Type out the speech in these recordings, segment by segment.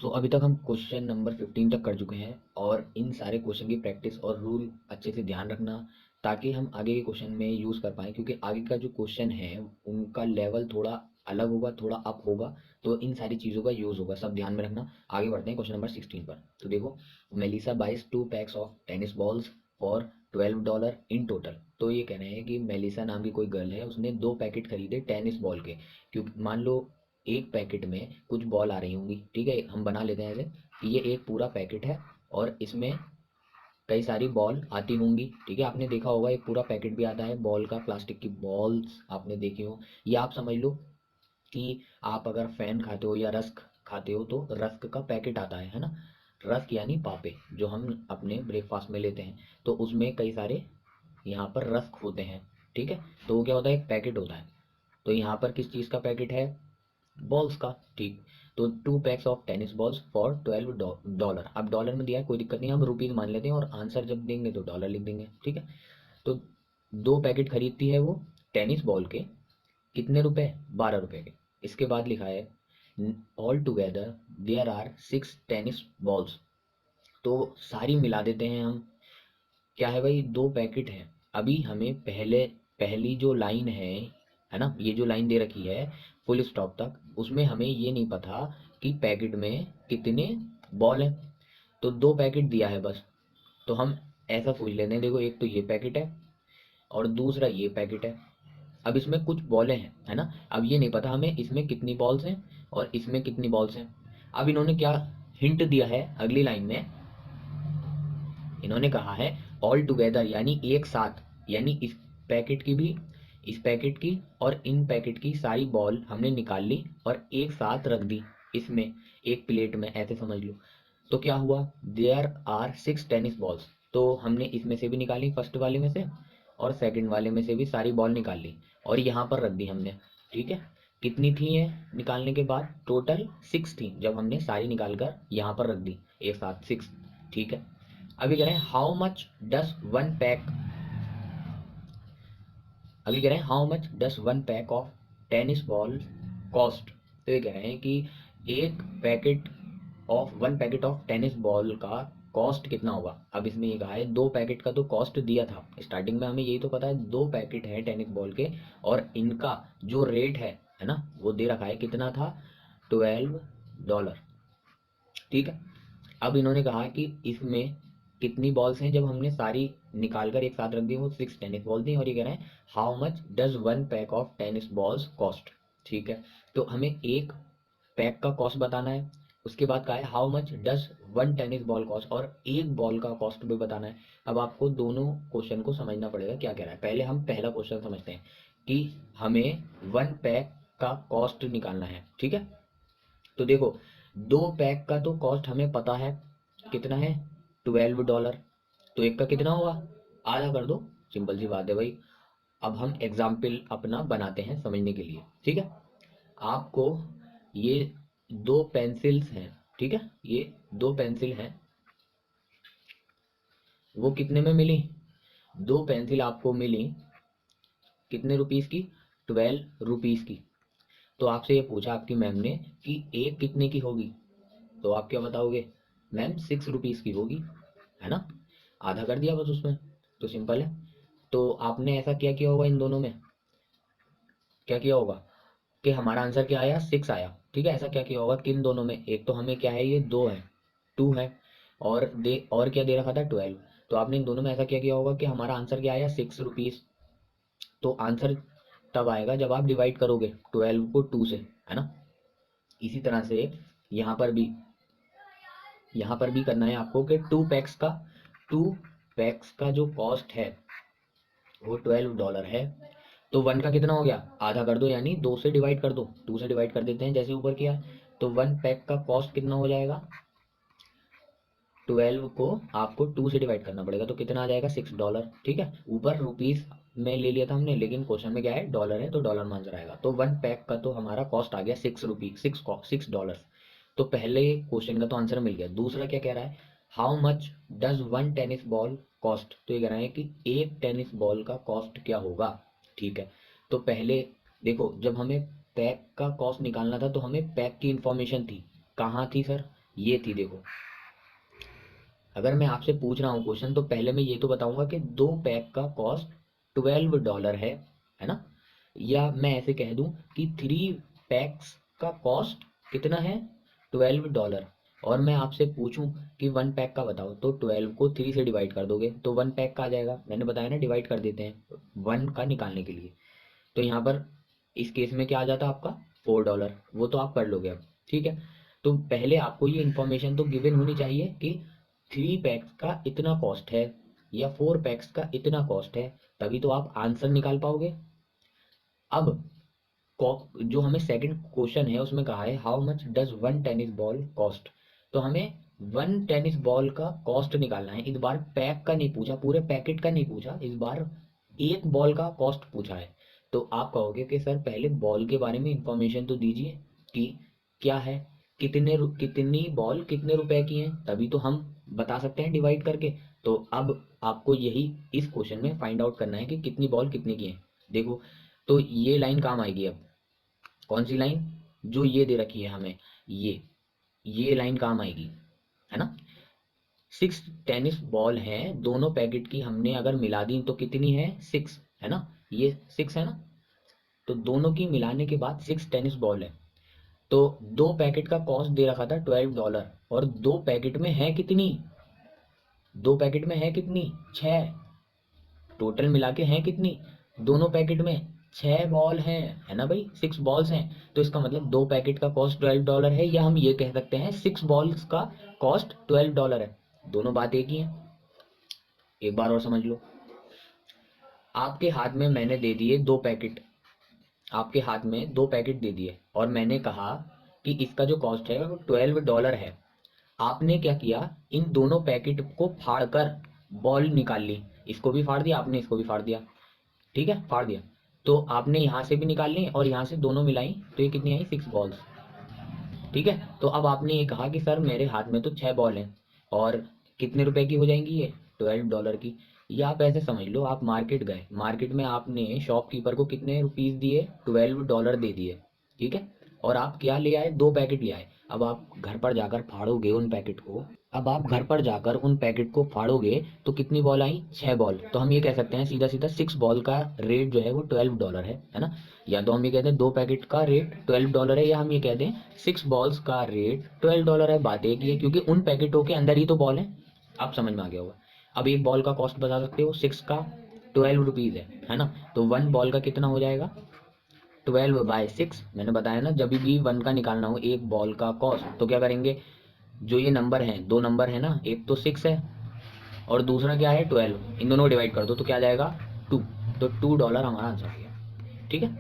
सो अभी तक हम क्वेश्चन नंबर 15 तक कर चुके हैं और इन सारे क्वेश्चन की प्रैक्टिस और रूल अच्छे से ध्यान रखना ताकि हम आगे के क्वेश्चन में यूज़ कर पाएँ, क्योंकि आगे का जो क्वेश्चन है उनका लेवल थोड़ा अलग होगा, थोड़ा अप होगा। तो इन सारी चीज़ों का यूज़ होगा, सब ध्यान में रखना। आगे बढ़ते हैं क्वेश्चन नंबर 16 पर। तो देखो, Melissa buys 2 packs of tennis balls for $12 in total. तो ये कह रहे हैं कि मेलिसा नाम की कोई गर्ल है, उसने 2 पैकेट खरीदे टेनिस बॉल के। क्योंकि मान लो एक पैकेट में कुछ बॉल आ रही होंगी, ठीक है, हम बना लेते हैं ऐसे कि ये एक पूरा पैकेट है और इसमें कई सारी बॉल आती होंगी, ठीक है। आपने देखा होगा एक पूरा पैकेट भी आता है बॉल का, प्लास्टिक की बॉल्स आपने देखी हो। या आप समझ लो कि आप अगर फैन खाते हो या रस्क खाते हो तो रस्क का पैकेट आता है ना। रस्क यानी पापे जो हम अपने ब्रेकफास्ट में लेते हैं, तो उसमें कई सारे यहाँ पर रस्क होते हैं, ठीक है। तो वो क्या होता है, एक पैकेट होता है। तो यहाँ पर किस चीज़ का पैकेट है, बॉल्स का, ठीक। तो 2 packs of tennis balls for $12। अब डॉलर में दिया है, कोई दिक्कत नहीं, हम रुपीज़ मान लेते हैं और आंसर जब देंगे तो डॉलर लिख देंगे, ठीक है। तो 2 पैकेट खरीदती है वो टेनिस बॉल के, कितने रुपए, $12 के। इसके बाद लिखा है all together there are 6 tennis balls. तो सारी मिला देते हैं हम। क्या है भाई, 2 पैकेट हैं। अभी हमें पहले पहली जो लाइन है ना, ये जो लाइन दे रखी है फुल स्टॉप तक, उसमें हमें ये नहीं पता कि पैकेट में कितने बॉल हैं। तो 2 पैकेट दिया है बस। तो हम ऐसा सोच लेते हैं, देखो एक तो ये पैकेट है और दूसरा ये पैकेट है। अब इसमें कुछ बॉलें हैं, है ना। अब ये नहीं पता हमें इसमें कितनी बॉल्स हैं और इसमें कितनी बॉल्स हैं। अब इन्होंने क्या हिंट दिया है अगली लाइन में, इन्होंने कहा है ऑल टुगेदर यानी एक साथ, यानी पैकेट की भी इस पैकेट की और इन पैकेट की सारी बॉल हमने निकाल ली और एक साथ रख दी इसमें, एक प्लेट में, ऐसे समझ लो। तो क्या हुआ, देयर आर 6 टेनिस बॉल्स। तो हमने इसमें से भी निकाली, फर्स्ट वाले में से और सेकंड वाले में से भी सारी बॉल निकाल ली और यहाँ पर रख दी हमने, ठीक है। कितनी थी ये निकालने के बाद, टोटल 6 थी जब हमने सारी निकाल कर यहाँ पर रख दी एक साथ 6, ठीक है। अभी कह रहे हैं how much does one pack, अभी कह रहे हैं how much does one pack of tennis ball cost. तो ये कह रहे हैं कि एक packet one packet of tennis ball का कॉस्ट कितना होगा। अब इसमें ये कहा है 2 पैकेट का तो कॉस्ट दिया था स्टार्टिंग में, हमें यही तो पता है 2 पैकेट है टेनिस बॉल के और इनका जो रेट है ना, वो दे रखा है कितना था, $12, ठीक है। अब इन्होंने कहा कि इसमें कितनी बॉल्स हैं, जब हमने सारी निकाल कर एक साथ रख दी वो 6 टेनिस बॉल थी। और ये कह रहे हैं how much does one pack of tennis balls cost, ठीक है। तो हमें एक पैक का कॉस्ट बताना है, उसके बाद कहा है how much does one tennis ball cost, और एक बॉल का कॉस्ट भी बताना है। अब आपको दोनों क्वेश्चन को समझना पड़ेगा क्या कह रहा है। पहले हम पहला क्वेश्चन समझते हैं कि हमें वन पैक का कॉस्ट निकालना है, ठीक है। तो देखो 2 पैक का तो कॉस्ट हमें पता है कितना है, $12। तो एक का कितना होगा, आधा कर दो, सिंपल सी बात है भाई। अब हम एग्जाम्पल अपना बनाते हैं समझने के लिए, ठीक है। आपको ये 2 पेंसिल्स हैं, ठीक है, ये 2 पेंसिल हैं, वो कितने में मिली, 2 पेंसिल आपको मिली कितने रुपीस की, ₹12 की। तो आपसे ये पूछा आपकी मैम ने कि एक कितने की होगी, तो आप क्या बताओगे, मैम ₹6 की होगी, है ना। आधा कर दिया बस उसमें, तो सिंपल है। तो आपने ऐसा क्या किया होगा इन दोनों में, क्या किया होगा कि हमारा आंसर क्या आया, 6 आया, ठीक है। ऐसा क्या किया होगा किन दोनों में, एक तो हमें क्या है, ये 2 है, 2 है, और क्या दे रखा था, 12। तो आपने इन दोनों में ऐसा क्या किया होगा कि हमारा आंसर क्या आया, ₹6। तो आंसर तब आएगा जब आप डिवाइड करोगे 12 को 2 से, है ना। इसी तरह से यहाँ पर भी यहाँ पर भी करना है आपको कि 2 पैक्स का जो कॉस्ट है वो $12 है। तो 1 का कितना हो गया, आधा कर दो, यानी 2 से डिवाइड कर दो, 2 से डिवाइड कर देते हैं जैसे ऊपर किया। तो 1 पैक का कॉस्ट कितना हो जाएगा, 12 को आपको 2 से डिवाइड करना पड़ेगा, तो कितना आ जाएगा, $6, ठीक है। ऊपर रुपीस में ले लिया था हमने, लेकिन क्वेश्चन में क्या है, डॉलर है, तो डॉलर में आंसर आएगा। तो 1 पैक का तो हमारा कॉस्ट आ गया ₹6, $6। तो पहले क्वेश्चन का तो आंसर मिल गया। दूसरा क्या कह रहा है, how much does one tennis ball cost. तो ये कह रहा है कि एक टेनिस बॉल का कॉस्ट क्या होगा, ठीक है। तो पहले देखो, जब हमें पैक का कॉस्ट निकालना था तो हमें पैक की इंफॉर्मेशन थी, कहाँ थी सर, ये थी देखो। अगर मैं आपसे पूछ रहा हूँ क्वेश्चन तो पहले मैं ये तो बताऊंगा कि 2 पैक का कॉस्ट $12 है ना। या मैं ऐसे कह दूं कि 3 पैक्स का कॉस्ट कितना है, $12। और मैं आपसे पूछूं कि 1 पैक का बताओ, तो 12 को 3 से डिवाइड कर दोगे तो 1 पैक का आ जाएगा। मैंने बताया ना डिवाइड कर देते हैं 1 का निकालने के लिए। तो यहाँ पर इस केस में क्या आ जाता आपका $4, वो तो आप कर लोगे अब, ठीक है। तो पहले आपको ये इन्फॉर्मेशन तो गिवन होनी चाहिए कि 3 पैक्स का इतना कॉस्ट है या 4 पैक्स का इतना कॉस्ट है, तभी तो आप आंसर निकाल पाओगे। अब जो हमें सेकंड क्वेश्चन है उसमें कहा है how much does 1 tennis ball cost. तो हमें 1 टेनिस बॉल का कॉस्ट निकालना है। इस बार पैक का नहीं पूछा, पूरे पैकेट का नहीं पूछा, इस बार एक बॉल का कॉस्ट पूछा है। तो आप कहोगे कि सर पहले बॉल के बारे में इंफॉर्मेशन तो दीजिए कि क्या है, कितनी बॉल कितने रुपए की है, तभी तो हम बता सकते हैं डिवाइड करके। तो अब आपको यही इस क्वेश्चन में फाइंड आउट करना है कि कितनी बॉल कितने की है। देखो, तो ये लाइन काम आएगी अब। कौन सी लाइन, जो ये दे रखी है हमें, ये लाइन काम आएगी, है ना। 6 टेनिस बॉल हैं, दोनों पैकेट की हमने अगर मिला दी तो कितनी है, 6, है ना। ये 6 है ना, तो दोनों की मिलाने के बाद 6 टेनिस बॉल है। तो 2 पैकेट का कॉस्ट दे रखा था $12, और 2 पैकेट में है कितनी, 2 पैकेट में है कितनी, 6। टोटल मिला के हैं कितनी, दोनों पैकेट में 6 बॉल हैं, है ना भाई, 6 बॉल्स हैं। तो इसका मतलब 2 पैकेट का कॉस्ट $12 है, या हम ये कह सकते हैं 6 बॉल्स का कॉस्ट $12 है। दोनों बात एक ही है। एक बार और समझ लो, आपके हाथ में मैंने दे दिए 2 पैकेट, आपके हाथ में 2 पैकेट दे दिए, और मैंने कहा कि इसका जो कॉस्ट है वो $12 है। आपने क्या किया, इन दोनों पैकेट को फाड़ कर बॉल निकाल ली। इसको भी फाड़ दिया आपने, इसको भी फाड़ दिया, ठीक है, फाड़ दिया। तो आपने यहाँ से भी निकाल ली और यहाँ से दोनों मिलाई, तो ये कितनी आई, 6 बॉल्स, ठीक है। तो अब आपने ये कहा कि सर मेरे हाथ में तो 6 बॉल हैं, और कितने रुपए की हो जाएंगी ये, $12 की। या आप ऐसे समझ लो, आप मार्केट गए, मार्केट में आपने शॉपकीपर को कितने रुपीस दिए, $12 दे दिए, ठीक है। और आप क्या ले आए, 2 पैकेट ले आए। अब आप घर पर जाकर फाड़ोगे उन पैकेट को, अब आप घर पर जाकर उन पैकेट को फाड़ोगे तो कितनी बॉल आई, 6 बॉल। तो हम ये कह सकते हैं सीधा सीधा 6 बॉल का रेट जो है वो $12 है ना। या तो हम ये कहते हैं 2 पैकेट का रेट $12 है, या हम ये कहते हैं 6 बॉल्स का रेट $12 है। बात एक ही है, क्योंकि उन पैकेटों के अंदर ही तो बॉल है। आप समझ में आ गया होगा। अब एक बॉल का कॉस्ट बता सकते हो, 6 का 12 रुपीज़ है ना। तो 1 बॉल का कितना हो जाएगा, 12/6। मैंने बताया ना, जब भी 1 का निकालना हो एक बॉल का कॉस्ट, तो क्या करेंगे, जो ये नंबर है, 2 नंबर है ना, एक तो 6 है और दूसरा क्या है, 12, इन दोनों को डिवाइड कर दो तो क्या आ जाएगा, 2। तो $2 हमारा आंसर हो गया, ठीक है।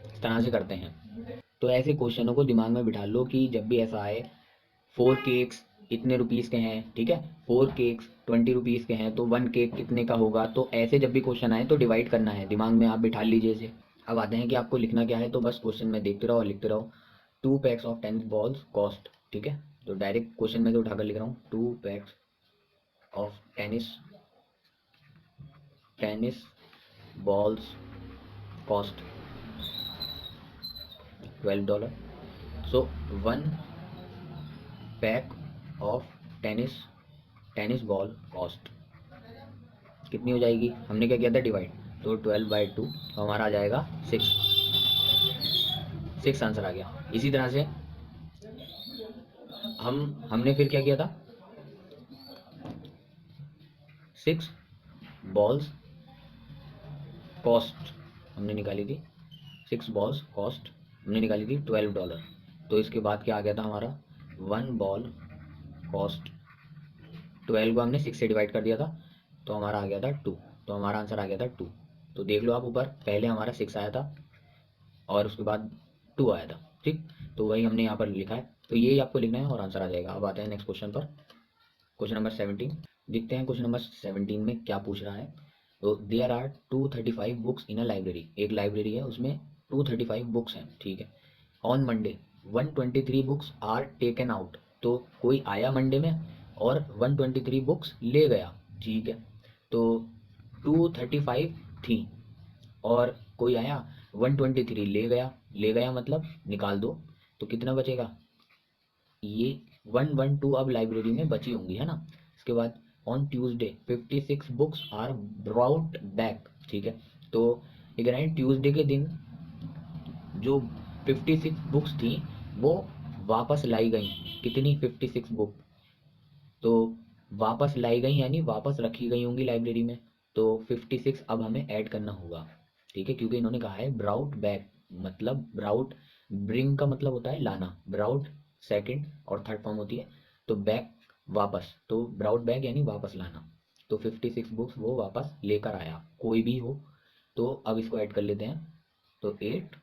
इस तरह से करते हैं। तो ऐसे क्वेश्चनों को दिमाग में बिठा लो कि जब भी ऐसा आए, 4 केक्स इतने रुपीज़ के हैं, ठीक है, 4 केक्स 20 रुपीज़ के हैं, तो 1 केक कितने का होगा। तो ऐसे जब भी क्वेश्चन आए तो डिवाइड करना है, दिमाग में आप बिठा लीजिए इसे। अब आते हैं कि आपको लिखना क्या है, तो बस क्वेश्चन में देखते रहो और लिखते रहो, 2 packs of tennis balls cost, ठीक है। तो डायरेक्ट क्वेश्चन में तो उठाकर लिख रहा हूँ, 2 packs of tennis balls cost $12। So 1 pack of tennis ball cost कितनी हो जाएगी, हमने क्या किया था, डिवाइड। तो 12/2, तो हमारा आ जाएगा 6। 6 आंसर आ गया। इसी तरह से हमने फिर क्या किया था, 6 बॉल्स कॉस्ट हमने निकाली थी, 6 बॉल्स कॉस्ट हमने निकाली थी $12। तो इसके बाद क्या आ गया था हमारा, 1 बॉल कॉस्ट, 12 को हमने 6 से डिवाइड कर दिया था, तो हमारा आ गया था 2। तो हमारा आंसर आ गया था 2। तो देख लो आप ऊपर, पहले हमारा 6 आया था और उसके बाद 2 आया था, ठीक। तो वही हमने यहाँ पर लिखा है, तो यही आपको लिखना है और आंसर आ जाएगा। अब आते हैं नेक्स्ट क्वेश्चन पर, क्वेश्चन नंबर 17। देखते हैं क्वेश्चन नंबर 17 में क्या पूछ रहा है। तो there are 235 books in a library, एक लाइब्रेरी है उसमें 235 बुक्स हैं, ठीक है। On Monday 123 books are taken out, तो कोई आया मंडे में और 123 बुक्स ले गया, ठीक है। तो 235 थी और कोई आया 123 ले गया, ले गया मतलब निकाल दो, तो कितना बचेगा, ये 112 अब लाइब्रेरी में बची होंगी, है ना। इसके बाद on Tuesday 56 books are brought back, ठीक है। तो ये कह रहे हैं ट्यूसडे के दिन जो 56 बुक्स थी वो वापस लाई गई। कितनी? 56 बुक। तो वापस लाई गई यानी वापस रखी गई होंगी लाइब्रेरी में। तो 56 अब हमें ऐड करना होगा, ठीक है, क्योंकि इन्होंने कहा है ब्राउट बैक, मतलब ब्राउट, ब्रिंग का मतलब होता है लाना, ब्राउट सेकंड और थर्ड फॉर्म होती है, तो बैक वापस, तो ब्राउट बैक यानी वापस लाना। तो 56 बुक्स वो वापस लेकर आया, कोई भी हो। तो अब इसको ऐड कर लेते हैं। तो 8,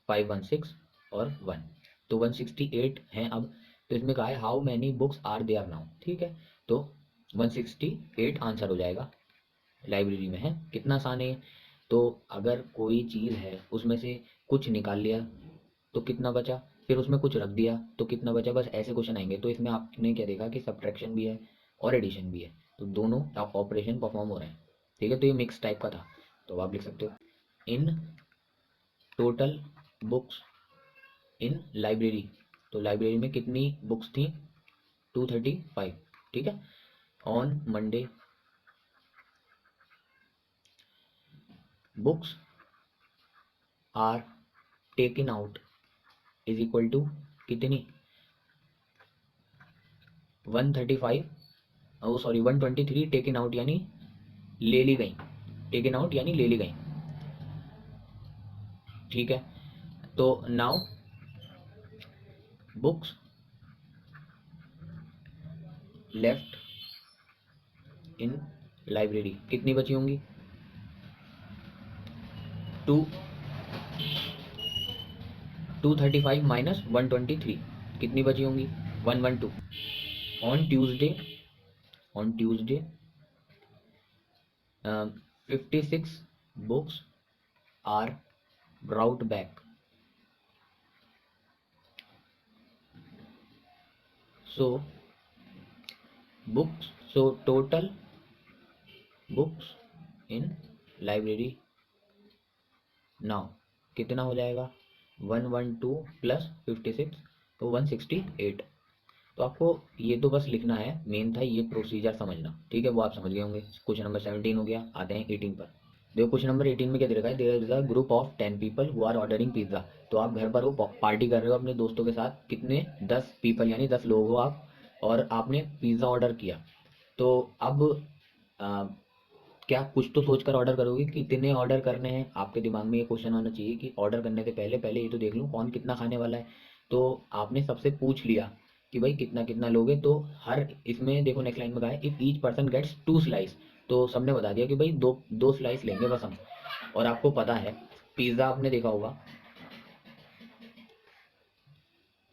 516 और 1, तो 168 हैं अब। तो इसमें कहा है how many books are there now, ठीक है। तो 168 आंसर हो जाएगा, लाइब्रेरी में है। कितना आसान है। तो अगर कोई चीज़ है उसमें से कुछ निकाल लिया तो कितना बचा, फिर उसमें कुछ रख दिया तो कितना बचा, बस ऐसे क्वेश्चन आएंगे। तो इसमें आपने क्या देखा कि सब्ट्रैक्शन भी है और एडिशन भी है, तो दोनों ऑपरेशन परफॉर्म हो रहे हैं, ठीक है। तो ये मिक्स टाइप का था, तो आप लिख सकते हो in total books in library. तो लाइब्रेरी में कितनी बुक्स थी? 235, ठीक है। On Monday books are taken out is equal to कितनी? 135, ओ सॉरी 123 टेकन आउट यानी ले ली गई, टेकन आउट यानी ले ली गई, ठीक है। तो now books left in library कितनी बची होंगी? टू 235 माइनस 123 कितनी बची होंगी? 112। On Tuesday, on Tuesday 56 books are brought back, so books, so total books in library now कितना हो जाएगा? 112 प्लस 56, तो 168। तो आपको ये तो बस लिखना है, मेन था ये प्रोसीजर समझना, ठीक है, वो आप समझ गए होंगे। क्वेश्चन नंबर 17 हो गया, आते हैं 18 पर। देखो क्वेश्चन नंबर 18 में क्या दे रखा है, there is a group of 10 people who are ordering pizza. तो आप घर पर हो, पार्टी कर रहे हो अपने दोस्तों के साथ, कितने? 10 पीपल यानी 10 लोग हो आप, और आपने पिज्ज़ा ऑर्डर किया। तो अब आ, क्या कुछ तो सोच कर ऑर्डर करोगे कि कितने ऑर्डर करने हैं। आपके दिमाग में ये क्वेश्चन आना चाहिए कि ऑर्डर करने से पहले पहले ये तो देख लूँ कौन कितना खाने वाला है। तो आपने सबसे पूछ लिया कि भाई कितना कितना लोगे। तो हर इसमें देखो नेक्स्ट लाइन में कहा है if each person gets 2 slice, तो सबने बता दिया कि भाई दो दो स्लाइस लेंगे बस हम। और आपको पता है पिज़्ज़ा आपने देखा होगा,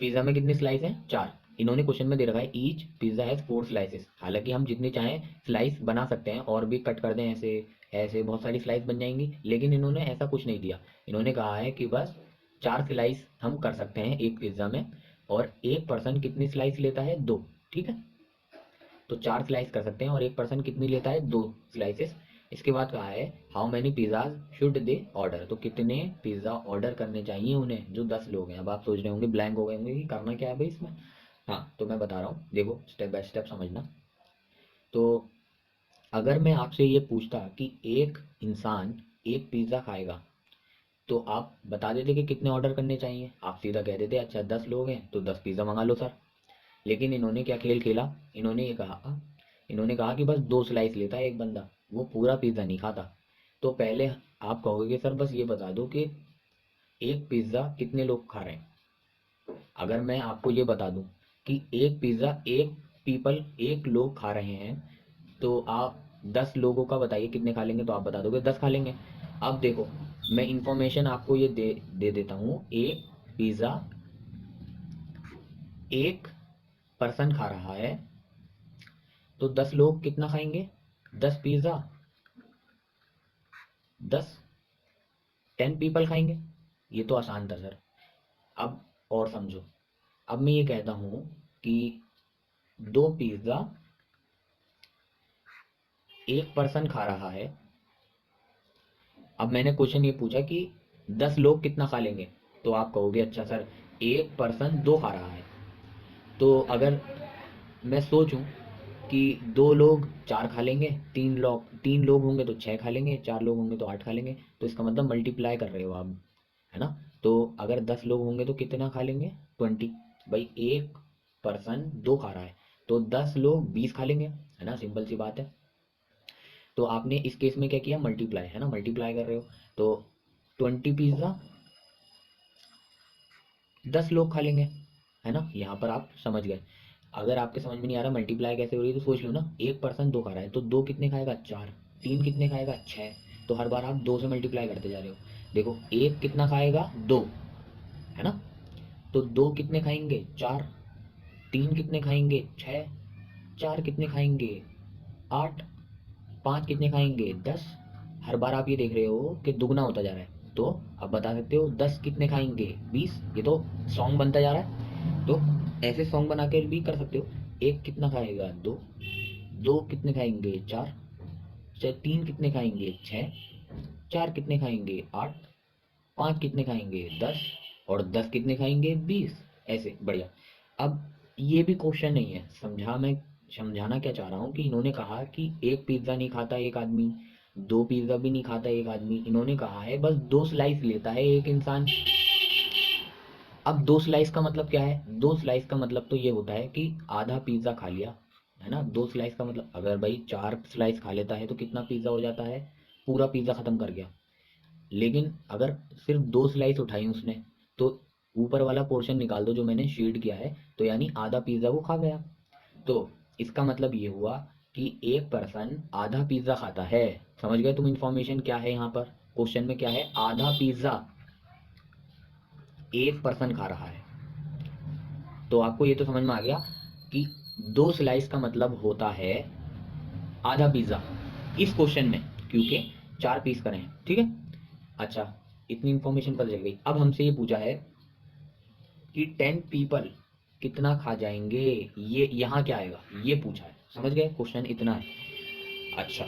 पिज़्ज़ा में कितनी स्लाइस हैं? 4। इन्होंने क्वेश्चन में दे रखा है ईच पिज़्ज़ा हैज़ 4 स्लाइसेस। हालांकि हम जितनी चाहें स्लाइस बना सकते हैं और भी कट कर दें, ऐसे ऐसे बहुत सारी स्लाइस बन जाएंगी, लेकिन इन्होंने ऐसा कुछ नहीं दिया। इन्होंने कहा है कि बस 4 स्लाइस हम कर सकते हैं एक पिज़्ज़ा में, और एक पर्सन कितनी स्लाइस लेता है? 2, ठीक है। तो 4 स्लाइस कर सकते हैं और एक पर्सन कितनी लेता है? 2 स्लाइसेस। इसके बाद कहा है how many pizzas should they order, तो कितने पिज़्ज़ा ऑर्डर करने चाहिए उन्हें जो 10 लोग हैं। अब आप सोच रहे होंगे, ब्लैंक हो गए होंगे कि करना क्या है भाई इसमें। हाँ, तो मैं बता रहा हूँ, देखो स्टेप बाय स्टेप समझना। तो अगर मैं आपसे ये पूछता कि एक इंसान एक पिज़्ज़ा खाएगा, तो आप बता देते कि कितने ऑर्डर करने चाहिए। आप सीधा कह देते अच्छा 10 लोग हैं तो 10 पिज़्ज़ा मंगा लो सर। लेकिन इन्होंने क्या खेल खेला, इन्होंने कहा कि बस 2 स्लाइस लेता है एक बंदा, वो पूरा पिज़्ज़ा नहीं खाता। तो पहले आप कहोगे कि सर बस ये बता दो कि एक पिज़्ज़ा कितने लोग खा रहे हैं। अगर मैं आपको ये बता दूं कि एक पिज़्ज़ा एक लोग खा रहे हैं, तो आप 10 लोगों का बताइए कितने खा लेंगे, तो आप बता दोगे 10 खा लेंगे। अब देखो मैं इंफॉर्मेशन आपको ये दे दे देता हूँ, एक पिज़्ज़ा एक पर्सन खा रहा है, तो 10 लोग कितना खाएंगे? 10 पिज़्ज़ा 10, 10 पीपल खाएंगे। ये तो आसान था सर। अब और समझो, अब मैं ये कहता हूँ कि 2 पिज़्ज़ा एक पर्सन खा रहा है। अब मैंने क्वेश्चन ये पूछा कि 10 लोग कितना खा लेंगे, तो आप कहोगे अच्छा सर एक पर्सन 2 खा रहा है। तो अगर मैं सोचूं कि 2 लोग 4 खा लेंगे, 3 लोग होंगे तो 6 खा लेंगे, 4 लोग होंगे तो 8 खा लेंगे, तो इसका मतलब मल्टीप्लाई कर रहे हो आप, है ना। तो अगर 10 लोग होंगे तो कितना खा लेंगे, 20। भाई एक पर्सन 2 खा रहा है, तो 10 लोग 20 खा लेंगे, है ना, सिंपल सी बात है। तो आपने इस केस में क्या किया, मल्टीप्लाई, है ना, मल्टीप्लाई कर रहे हो। तो 20 पिज्ज़ा 10 लोग खा लेंगे, है ना, यहाँ पर आप समझ गए। अगर आपके समझ में नहीं आ रहा मल्टीप्लाई कैसे हो रही है तो सोच लो ना, एक पर्सन 2 खा रहा है तो 2 कितने खाएगा, 4। 3 कितने खाएगा, 6। तो हर बार आप 2 से मल्टीप्लाई करते जा रहे हो। देखो एक कितना खाएगा, 2, है ना। तो 2 कितने खाएंगे, 4। 3 कितने खाएंगे, 6। 4 कितने खाएंगे, 8। 5 कितने खाएंगे, 10। हर बार आप ये देख रहे हो कि दुगना होता जा रहा है, तो आप बता सकते हो 10 कितने खाएंगे, 20। ये तो सॉन्ग बनता जा रहा है, तो ऐसे सॉन्ग बना के भी कर सकते हो। एक कितना खाएगा, 2। 2 कितने खाएंगे, 4। 3 कितने खाएंगे, 6। 4 कितने खाएंगे, 8। 5 कितने खाएंगे, 10। और 10 कितने खाएंगे, 20। ऐसे बढ़िया। अब ये भी क्वेश्चन नहीं है, समझाना क्या चाह रहा हूँ कि इन्होंने कहा कि एक पिज्ज़ा नहीं खाता एक आदमी, 2 पिज्ज़ा भी नहीं खाता एक आदमी, इन्होंने कहा है बस 2 स्लाइस लेता है एक इंसान। अब 2 स्लाइस का मतलब क्या है, 2 स्लाइस का मतलब तो ये होता है कि आधा पिज्ज़ा खा लिया, है ना। 2 स्लाइस का मतलब अगर भाई 4 स्लाइस खा लेता है तो कितना पिज्ज़ा हो जाता है, पूरा पिज्ज़ा ख़त्म कर गया। लेकिन अगर सिर्फ 2 स्लाइस उठाई उसने, तो ऊपर वाला पोर्शन निकाल दो जो मैंने शेड किया है, तो यानी आधा पिज्ज़ा वो खा गया। तो इसका मतलब ये हुआ कि एक पर्सन आधा पिज्ज़ा खाता है। समझ गए तुम इन्फॉर्मेशन क्या है यहाँ पर, क्वेश्चन में क्या है, आधा पिज्ज़ा एक पर्सन खा रहा है। तो आपको ये तो समझ में आ गया कि 2 स्लाइस का मतलब होता है आधा पिज्ज़ा इस क्वेश्चन में, क्योंकि 4 पीस करें हैं, ठीक है। अच्छा, इतनी इन्फॉर्मेशन पता चल गई। अब हमसे ये पूछा है कि 10 पीपल कितना खा जाएंगे, ये यहाँ क्या आएगा ये पूछा है। समझ गए, क्वेश्चन इतना है। अच्छा,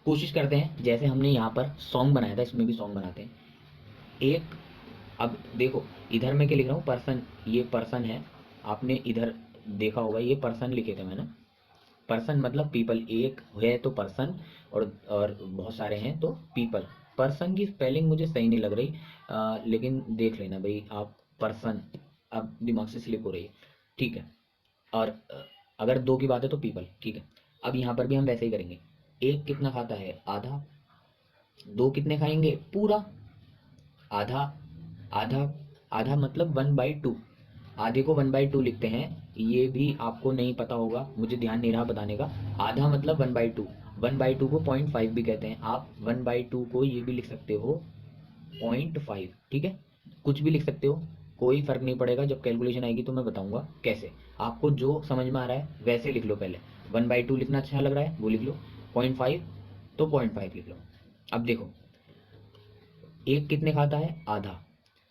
कोशिश करते हैं जैसे हमने यहाँ पर सॉन्ग बनाया था इसमें भी सॉन्ग बनाते हैं। एक, अब देखो इधर मैं क्या लिख रहा हूँ, पर्सन, ये पर्सन है। आपने इधर देखा होगा ये पर्सन लिखे थे मैंने। पर्सन मतलब पीपल, एक है तो पर्सन, और बहुत सारे हैं तो पीपल। पर्सन की स्पेलिंग मुझे सही नहीं लग रही, लेकिन देख लेना भाई आप, पर्सन अब दिमाग से स्लिप हो रही है, ठीक है। और अगर 2 की बात है तो पीपल, ठीक है। अब यहाँ पर भी हम वैसे ही करेंगे। एक कितना खाता है, आधा। 2 कितने खाएंगे, पूरा। आधा, आधा, आधा मतलब 1/2। आधे को 1/2 लिखते हैं, ये भी आपको नहीं पता होगा, मुझे ध्यान नहीं रहा बताने का। आधा मतलब 1/2, 1/2 को 0.5 भी कहते हैं। आप 1/2 को ये भी लिख सकते हो 0.5, ठीक है। कुछ भी लिख सकते हो, कोई फर्क नहीं पड़ेगा। जब कैलकुलेशन आएगी तो मैं बताऊंगा कैसे। आपको जो समझ में आ रहा है वैसे लिख लो पहले। 1/2 लिखना अच्छा लग रहा है वो लिख लो, 0.5 तो 0.5 लिख लो। अब देखो, एक कितने खाता है, आधा।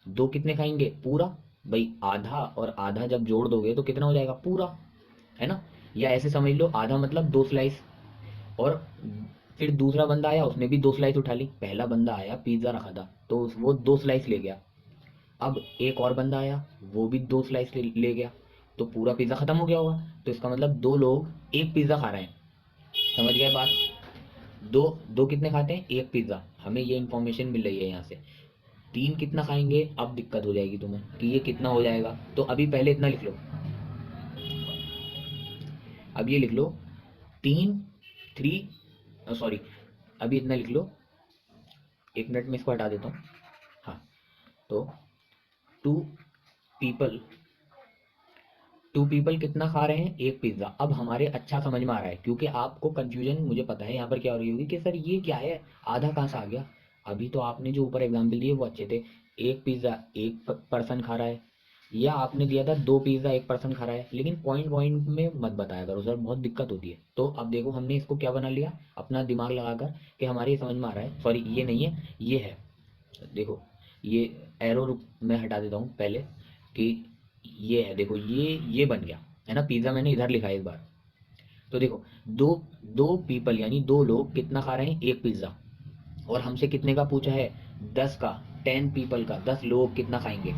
2 कितने खाएंगे, पूरा। भाई आधा और आधा जब जोड़ दोगे तो कितना हो जाएगा, पूरा, है ना। या ऐसे समझ लो, आधा मतलब 2 स्लाइस। और फिर दूसरा बंदा आया, उसने भी 2 स्लाइस उठा ली। पहला बंदा आया पिज्ज़ा रखा था तो वो 2 स्लाइस ले गया। अब एक और बंदा आया, वो भी 2 स्लाइस ले गया, तो पूरा पिज़्ज़ा ख़त्म हो गया होगा। तो इसका मतलब 2 लोग एक पिज़्ज़ा खा रहे हैं। समझ गए बात। दो, दो कितने खाते हैं, एक पिज़्ज़ा। हमें ये इन्फॉर्मेशन मिल रही है यहाँ से। 3 कितना खाएंगे, अब दिक्कत हो जाएगी तुम्हें कि ये कितना हो जाएगा, तो अभी पहले इतना लिख लो। अब ये लिख लो, 3, 3, सॉरी, अभी इतना लिख लो। 1 मिनट में इसको हटा देता हूँ। हाँ, तो 2 पीपल, 2 पीपल कितना खा रहे हैं, एक पिज्ज़ा। अब हमारे अच्छा समझ में आ रहा है, क्योंकि आपको कंफ्यूजन मुझे पता है यहाँ पर क्या हो रही होगी कि सर ये क्या है, आधा कहाँ से आ गया। अभी तो आपने जो ऊपर एग्जाम्पल दिए वो अच्छे थे। एक पिज़्ज़ा एक पर्सन खा रहा है, या आपने दिया था 2 पिज़्ज़ा एक पर्सन खा रहा है, लेकिन पॉइंट पॉइंट में मत बताया करो सर, बहुत दिक्कत होती है। तो अब देखो हमने इसको क्या बना लिया, अपना दिमाग लगाकर, कि हमारे ये समझ में आ रहा है। सॉरी ये नहीं है, ये है। देखो ये एरो मैं हटा देता हूँ पहले, कि ये है, देखो ये बन गया, है ना। पिज्ज़ा मैंने इधर लिखा है इस बार। तो देखो, दो, 2 पीपल यानी 2 लोग कितना खा रहे हैं, एक पिज्ज़ा। और हमसे कितने का पूछा है, 10 का, 10 पीपल का, 10 लोग कितना खाएंगे,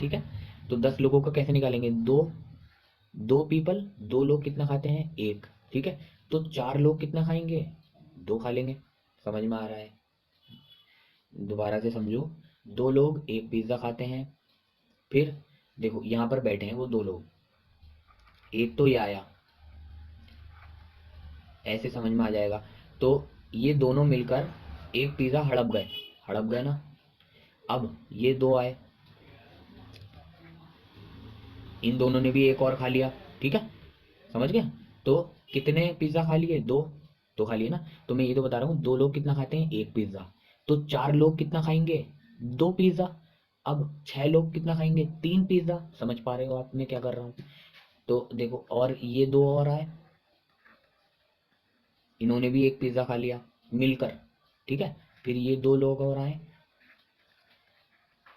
ठीक है। तो 10 लोगों का कैसे निकालेंगे, 2 दो पीपल, दो लोग कितना खाते हैं, एक, ठीक है। तो चार लोग कितना खाएंगे, दो खा लेंगे। समझ में आ रहा है? दोबारा से समझो, दो लोग एक पिज्ज़ा खाते हैं। फिर देखो यहाँ पर बैठे हैं वो दो लोग, एक तो ये आया, ऐसे समझ में आ जाएगा। तो ये दोनों मिलकर एक पिज़्ज़ा हड़प गए ना। अब ये दो आए, इन दोनों ने भी एक और खा लिया, ठीक है, समझ गया। तो कितने पिज्ज़ा खा लिए, दो, दो खा लिए ना। तो मैं ये तो बता रहा हूँ, दो लोग कितना खाते हैं, एक पिज्ज़ा। तो चार लोग कितना खाएंगे, दो पिज्ज़ा। अब छह लोग कितना खाएंगे, तीन पिज्ज़ा। समझ पा रहे हो आप मैं क्या कर रहा हूँ? तो देखो, और ये दो और आए, इन्होंने भी एक पिज्ज़ा खा लिया मिलकर, ठीक है। फिर ये दो लोग और आए,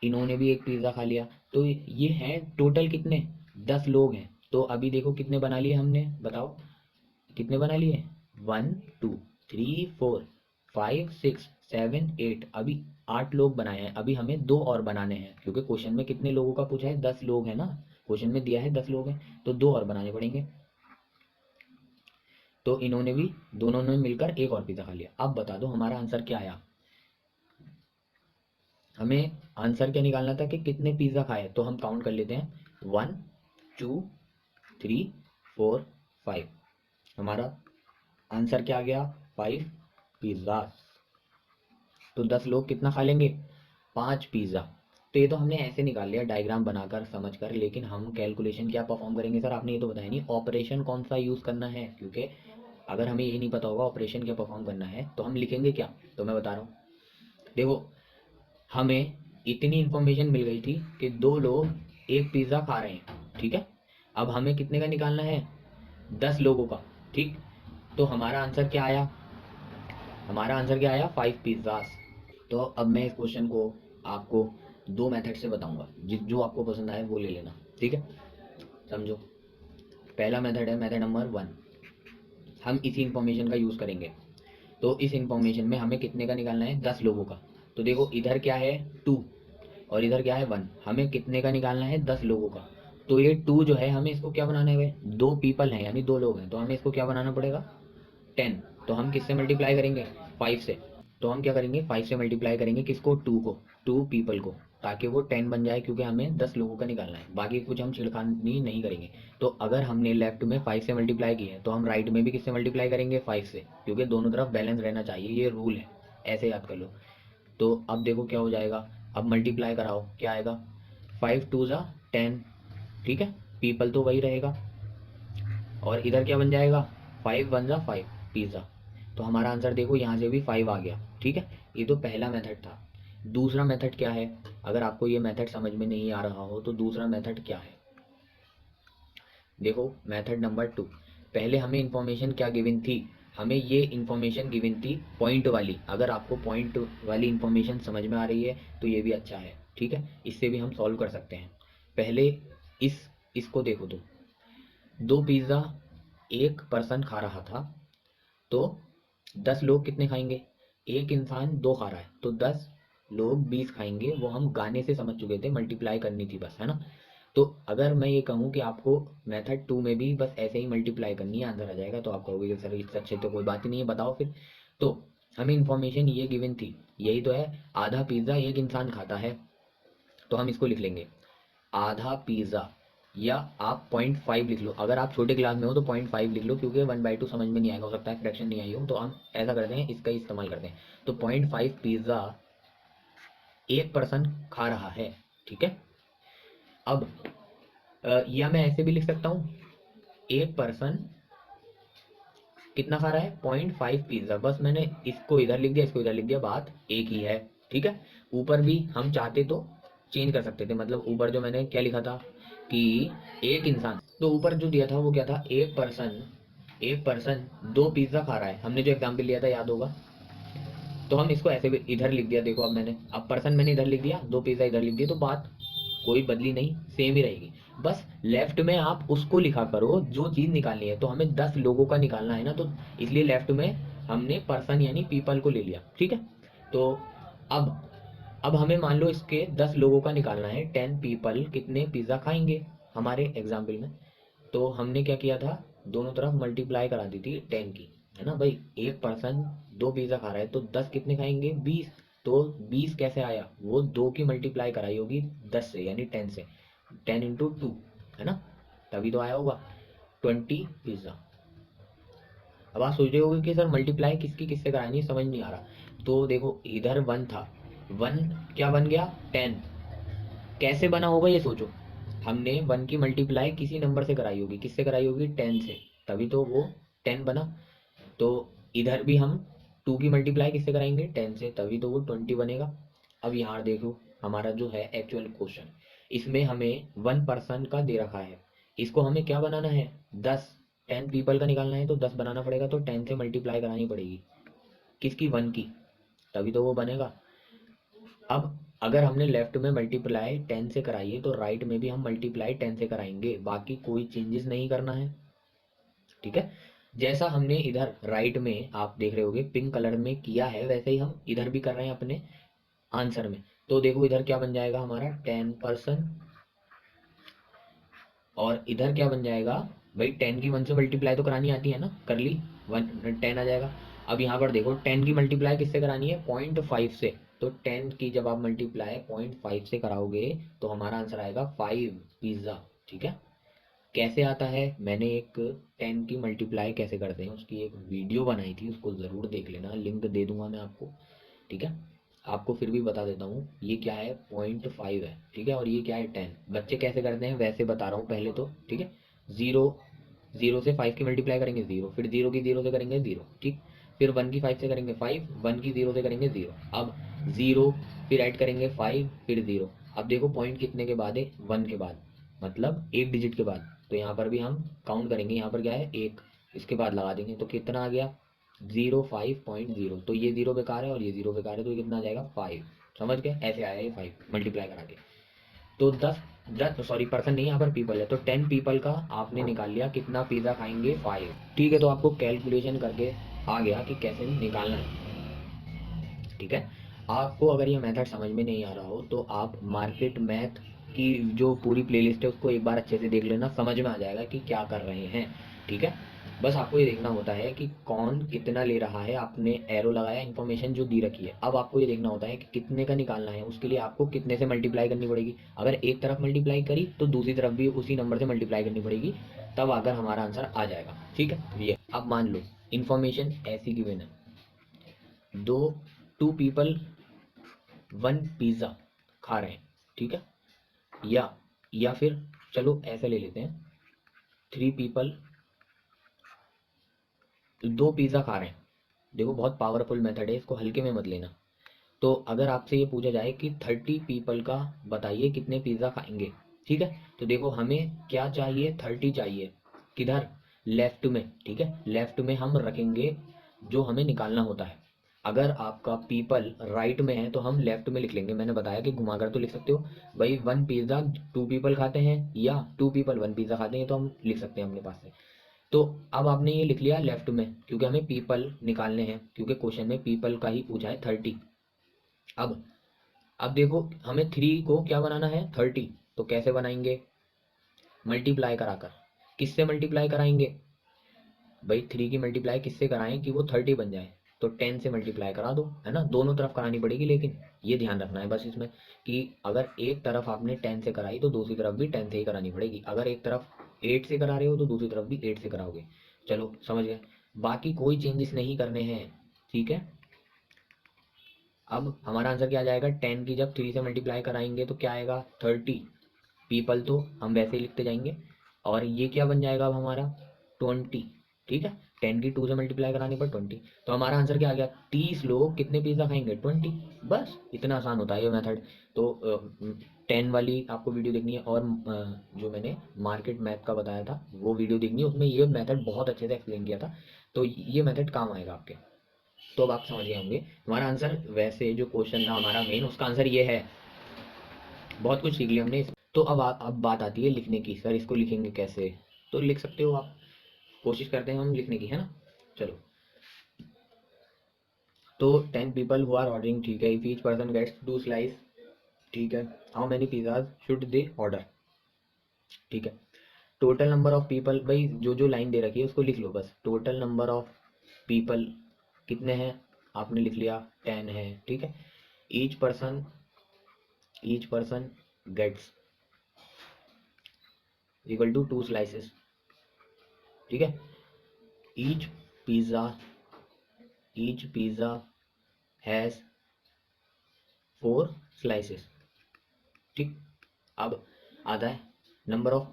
इन्होंने भी एक पिज्ज़ा खा लिया। तो ये हैं टोटल कितने, 10 लोग हैं। तो अभी देखो कितने बना लिए हमने, बताओ कितने बना लिए, 1 2 3 4 5 6 7 8, अभी 8 लोग बनाए हैं। अभी हमें दो और बनाने हैं, क्योंकि क्वेश्चन में कितने लोगों का पूछा है, 10 लोग हैं ना। क्वेश्चन में दिया है 10 लोग हैं, तो दो और बनाने पड़ेंगे। तो इन्होंने भी, दोनों ने मिलकर एक और पिज्ज़ा खा लिया। अब बता दो हमारा आंसर क्या आया। हमें आंसर क्या निकालना था कि कितने पिज्ज़ा खाए, तो हम काउंट कर लेते हैं, 1 2 3 4 5। हमारा आंसर क्या आ गया, 5 पिज्ज़ा। तो 10 लोग कितना खा लेंगे, 5 पिज़्ज़ा। तो ये तो हमने ऐसे निकाल लिया डायग्राम बनाकर समझकर, लेकिन हम कैलकुलेशन क्या परफॉर्म करेंगे सर, आपने ये तो बताया नहीं ऑपरेशन कौन सा यूज़ करना है। क्योंकि अगर हमें ये नहीं पता होगा ऑपरेशन क्या परफॉर्म करना है, तो हम लिखेंगे क्या। तो मैं बता रहा हूँ, देखो हमें इतनी इन्फॉर्मेशन मिल गई थी कि दो लोग एक पिज़्ज़ा खा रहे हैं, ठीक है। अब हमें कितने का निकालना है, 10 लोगों का, ठीक। तो हमारा आंसर क्या आया, हमारा आंसर क्या आया, 5 पिज़्ज़ास। तो अब मैं इस क्वेश्चन को आपको दो मेथड से बताऊंगा, जो आपको पसंद आए वो ले लेना, ठीक है। समझो, पहला मेथड है मेथड नंबर 1, हम इसी इंफॉर्मेशन का यूज़ करेंगे। तो इस इंफॉर्मेशन में हमें कितने का निकालना है, 10 लोगों का। तो देखो इधर क्या है, 2, और इधर क्या है, 1। हमें कितने का निकालना है, 10 लोगों का। तो ये 2 जो है, हमें इसको क्या बनाना है, दो पीपल हैं यानी दो लोग हैं, तो हमें इसको क्या बनाना पड़ेगा, 10। तो हम किससे मल्टीप्लाई करेंगे, 5 से। तो हम क्या करेंगे, 5 से मल्टीप्लाई करेंगे किसको, 2 को, 2 पीपल को, ताकि वो 10 बन जाए, क्योंकि हमें 10 लोगों का निकालना है। बाकी कुछ हम छिड़खानी नहीं करेंगे। तो अगर हमने लेफ्ट में 5 से मल्टीप्लाई किया है, तो हम राइट में भी किससे मल्टीप्लाई करेंगे, 5 से, क्योंकि दोनों तरफ बैलेंस रहना चाहिए, ये रूल है, ऐसे याद कर लो। तो अब देखो क्या हो जाएगा, अब मल्टीप्लाई कराओ, क्या आएगा, 5 2 ज़ा 10, ठीक है। पीपल तो वही रहेगा, और इधर क्या बन जाएगा, 5 1 ज़ा 5 पिज़्ज़ा। तो हमारा आंसर देखो यहाँ से भी 5 आ गया, ठीक है। ये तो पहला मेथड था। दूसरा मेथड क्या है, अगर आपको ये मेथड समझ में नहीं आ रहा हो तो दूसरा मेथड क्या है, देखो मेथड नंबर 2। पहले हमें इंफॉर्मेशन क्या गिवन थी, हमें ये इंफॉर्मेशन गिवन थी पॉइंट वाली। अगर आपको पॉइंट वाली इंफॉर्मेशन समझ में आ रही है तो ये भी अच्छा है, ठीक है, इससे भी हम सॉल्व कर सकते हैं। पहले इसको देखो, तो दो पिज़्ज़ा एक पर्सन खा रहा था, तो 10 लोग कितने खाएंगे, एक इंसान दो खा रहा है, तो 10 लोग 20 खाएंगे। वो हम गाने से समझ चुके थे, मल्टीप्लाई करनी थी बस, है ना। तो अगर मैं ये कहूँ कि आपको मेथड 2 में भी बस ऐसे ही मल्टीप्लाई करनी है, आंसर आ जाएगा, तो आप कहोगे कि सर इससे अच्छे तो कोई बात ही नहीं है, बताओ फिर। तो हमें इन्फॉर्मेशन ये गिवन थी, यही तो है, आधा पिज़्ज़ा एक इंसान खाता है। तो हम इसको लिख लेंगे, आधा पिज़्ज़ा, या आप 0.5 लिख लो। अगर आप छोटे क्लास में हो तो 0.5 लिख लो, क्योंकि 1/2 समझ में नहीं आएगा, हो सकता है फ्रैक्शन नहीं आई हो। तो हम ऐसा करते हैं, इसका ही इस्तेमाल करते हैं। तो 0.5 पिज़्ज़ा एक पर्सन खा रहा है, ठीक है। अब या मैं ऐसे भी लिख सकता हूँ, एक पर्सन कितना खा रहा है, 0.5 पिज़्ज़ा। बस मैंने इसको इधर लिख दिया, इसको इधर लिख दिया, बात एक ही है, ठीक है। ऊपर भी हम चाहते तो चेंज कर सकते थे, मतलब ऊपर जो मैंने क्या लिखा था कि एक इंसान, तो ऊपर जो दिया था वो क्या था, एक पर्सन दो पिज़्ज़ा खा रहा है, हमने जो एग्जाम्पल लिया था याद होगा। तो हम इसको ऐसे भी इधर लिख दिया, देखो अब पर्सन मैंने इधर लिख दिया, दो पिज़्ज़ा इधर लिख दिया, तो बात कोई बदली नहीं, सेम ही रहेगी। बस लेफ्ट में आप उसको लिखा करो जो चीज़ निकालनी है। तो हमें 10 लोगों का निकालना है ना, तो इसलिए लेफ्ट में हमने पर्सन यानी पीपल को ले लिया, ठीक है। तो अब अब हमें मान लो इसके 10 लोगों का निकालना है, 10 पीपल कितने पिज़्ज़ा खाएंगे हमारे एग्जाम्पल में। तो हमने क्या किया था, दोनों तरफ मल्टीप्लाई करा दी थी 10 की, है ना भाई। एक पर्सन 2 पिज़्ज़ा खा रहा है तो 10 कितने खाएंगे, 20। तो 20 कैसे आया, वो 2 की मल्टीप्लाई कराई होगी 10 से यानी 10 से, 10 इंटू 2, है ना, तभी तो आया होगा 20 पिज़्ज़ा। अब आप सोच रहे होगे कि सर मल्टीप्लाई किसकी किससे करानी है, समझ नहीं आ रहा। तो देखो इधर 1 था, 1 क्या बन गया 10, कैसे बना होगा ये सोचो। हमने 1 की मल्टीप्लाई किसी नंबर से कराई होगी, किससे कराई होगी 10 से, तभी तो वो 10 बना। तो इधर भी हम 2 की मल्टीप्लाई किससे कराएंगे 10 से, तभी तो वो 20 बनेगा। अब यहाँ देखो हमारा जो है एक्चुअल क्वेश्चन, इसमें हमें 1 पर्सन का दे रखा है, इसको हमें क्या बनाना है 10, 10 पीपल का निकालना है तो 10 बनाना पड़ेगा, तो 10 से मल्टीप्लाई करानी पड़ेगी किसकी 1 की, तभी तो वो बनेगा। अब अगर हमने लेफ्ट में मल्टीप्लाई 10 से कराई है तो राइट में भी हम मल्टीप्लाई 10 से कराएंगे, बाकी कोई चेंजेस नहीं करना है, ठीक है। जैसा हमने इधर राइट में आप देख रहे होगे पिंक कलर में किया है, वैसे ही हम इधर भी कर रहे हैं अपने आंसर में। तो देखो इधर क्या बन जाएगा हमारा 10%, और इधर क्या बन जाएगा भाई 10 की 1 से मल्टीप्लाई तो करानी आती है ना, कर ली, 10 आ जाएगा। अब यहाँ पर देखो 10 की मल्टीप्लाई किससे करानी है 0.5 से, तो 10 की जब आप मल्टीप्लाई 0.5 से कराओगे तो हमारा आंसर आएगा 5 पिज्ज़ा, ठीक है। कैसे आता है, मैंने एक 10 की मल्टीप्लाई कैसे करते हैं उसकी एक वीडियो बनाई थी, उसको ज़रूर देख लेना, लिंक दे दूंगा मैं आपको, ठीक है। आपको फिर भी बता देता हूँ, ये क्या है 0.5 है, ठीक है, और ये क्या है 10। बच्चे कैसे करते हैं वैसे बता रहा हूँ पहले तो, ठीक है। ज़ीरो, ज़ीरो से 5 की मल्टीप्लाई करेंगे ज़ीरो, फिर ज़ीरो की ज़ीरो से करेंगे ज़ीरो, ठीक। फिर 1 की 5 से करेंगे 5, 1 की ज़ीरो से करेंगे ज़ीरो, अब ज़ीरो, फिर ऐड करेंगे 5, फिर ज़ीरो। अब देखो पॉइंट कितने के बाद है 1 के बाद, मतलब एक डिजिट के बाद, तो यहाँ पर भी हम काउंट करेंगे, यहाँ पर क्या है एक, इसके बाद लगा देंगे तो कितना आ गया 05.0, तो ये जीरो बेकार है और ये जीरो बेकार है, तो ये कितना आ जाएगा 5, समझ गए, ऐसे आया ये 5 मल्टीप्लाई करा के। तो 10 सॉरी पर्सन नहीं, यहाँ पर पीपल है, तो 10 पीपल का आपने निकाल लिया कितना पिज़्ज़ा खाएंगे 5, ठीक है। तो आपको कैलकुलेशन करके आ गया कि कैसे निकालना है, ठीक है। आपको अगर ये मेथड समझ में नहीं आ रहा हो तो आप मार्केट मैथ की जो पूरी प्लेलिस्ट है उसको एक बार अच्छे से देख लेना, समझ में आ जाएगा कि क्या कर रहे हैं, ठीक है। बस आपको ये देखना होता है कि कौन कितना ले रहा है, आपने एरो लगाया, इन्फॉर्मेशन जो दी रखी है, अब आपको ये देखना होता है कि कितने का निकालना है, उसके लिए आपको कितने से मल्टीप्लाई करनी पड़ेगी। अगर एक तरफ मल्टीप्लाई करी तो दूसरी तरफ भी उसी नंबर से मल्टीप्लाई करनी पड़ेगी, तब आकर हमारा आंसर आ जाएगा, ठीक है। ये अब मान लो इन्फॉर्मेशन ऐसी गिवन है, दो, 2 पीपल 1 पिज़्ज़ा खा रहे हैं, ठीक है। या फिर चलो ऐसे ले लेते हैं, 3 पीपल 2 पिज़्ज़ा खा रहे हैं। देखो बहुत पावरफुल मेथड है, इसको हल्के में मत लेना। तो अगर आपसे ये पूछा जाए कि 30 पीपल का बताइए कितने पिज़्ज़ा खाएंगे, ठीक है, तो देखो हमें क्या चाहिए 30 चाहिए, किधर लेफ्ट में, ठीक है, लेफ्ट में हम रखेंगे जो हमें निकालना होता है। अगर आपका पीपल राइट में है तो हम लेफ्ट में लिख लेंगे, मैंने बताया कि घुमाकर तो लिख सकते हो भाई, 1 पिज़्ज़ा 2 पीपल खाते हैं या 2 पीपल 1 पिज़्ज़ा खाते हैं, तो हम लिख सकते हैं अपने पास से। तो अब आपने ये लिख लिया लेफ्ट में क्योंकि हमें पीपल निकालने हैं, क्योंकि क्वेश्चन में पीपल का ही पूछा है 30। अब अब देखो हमें 3 को क्या बनाना है 30, तो कैसे बनाएंगे, मल्टीप्लाई कराकर। किससे मल्टीप्लाई कराएंगे भाई, 3 की मल्टीप्लाई किससे कराएं कि वो 30 बन जाए, तो 10 से मल्टीप्लाई करा दो, है ना, दोनों तरफ करानी पड़ेगी, लेकिन ये ध्यान रखना है बस इसमें कि अगर एक तरफ आपने 10 से कराई तो दूसरी तरफ भी 10 से ही करानी पड़ेगी, अगर एक तरफ 8 से करा रहे हो तो दूसरी तरफ भी 8 से कराओगे। चलो समझ गए, बाकी कोई चेंजेस नहीं करने हैं, ठीक है। अब हमारा आंसर क्या आ जाएगा, 10 की जब 3 से मल्टीप्लाई कराएंगे तो क्या आएगा 30, पीपल तो हम वैसे ही लिखते जाएंगे, और ये क्या बन जाएगा अब हमारा 20, ठीक है। 10 की 2 से मल्टीप्लाई कराने पर 20, तो हमारा आंसर क्या आ गया 30 लोग कितने पिज्ज़ा खाएंगे 20, बस इतना आसान होता है ये मेथड। तो 10 वाली आपको वीडियो देखनी है, और जो मैंने मार्केट मैथ का बताया था वो वीडियो देखनी है, उसमें ये मेथड बहुत अच्छे से एक्सप्लेन किया था, तो ये मेथड काम आएगा आपके। तो अब आप समझ गए होंगे हमारा आंसर, वैसे जो क्वेश्चन था हमारा मेन उसका आंसर ये है, बहुत कुछ सीख लिया हमने तो अब बात आती है लिखने की, सर इसको लिखेंगे कैसे, तो लिख सकते हो आप, कोशिश करते हैं हम लिखने की, है ना। चलो, तो 10 पीपल हु आर ऑर्डरिंग, ठीक है, if each person gets 2 slice, ठीक है, how many pizzas should they order, ठीक है। टोटल नंबर ऑफ पीपल, भाई जो जो लाइन दे रखी है उसको लिख लो बस। टोटल नंबर ऑफ पीपल कितने हैं, आपने लिख लिया 10 है, ठीक है। Each person gets equal to 2 slices, ठीक है। ईच पिज्ज़ा हैज़ 4 स्लाइसेस, ठीक। अब आता है number of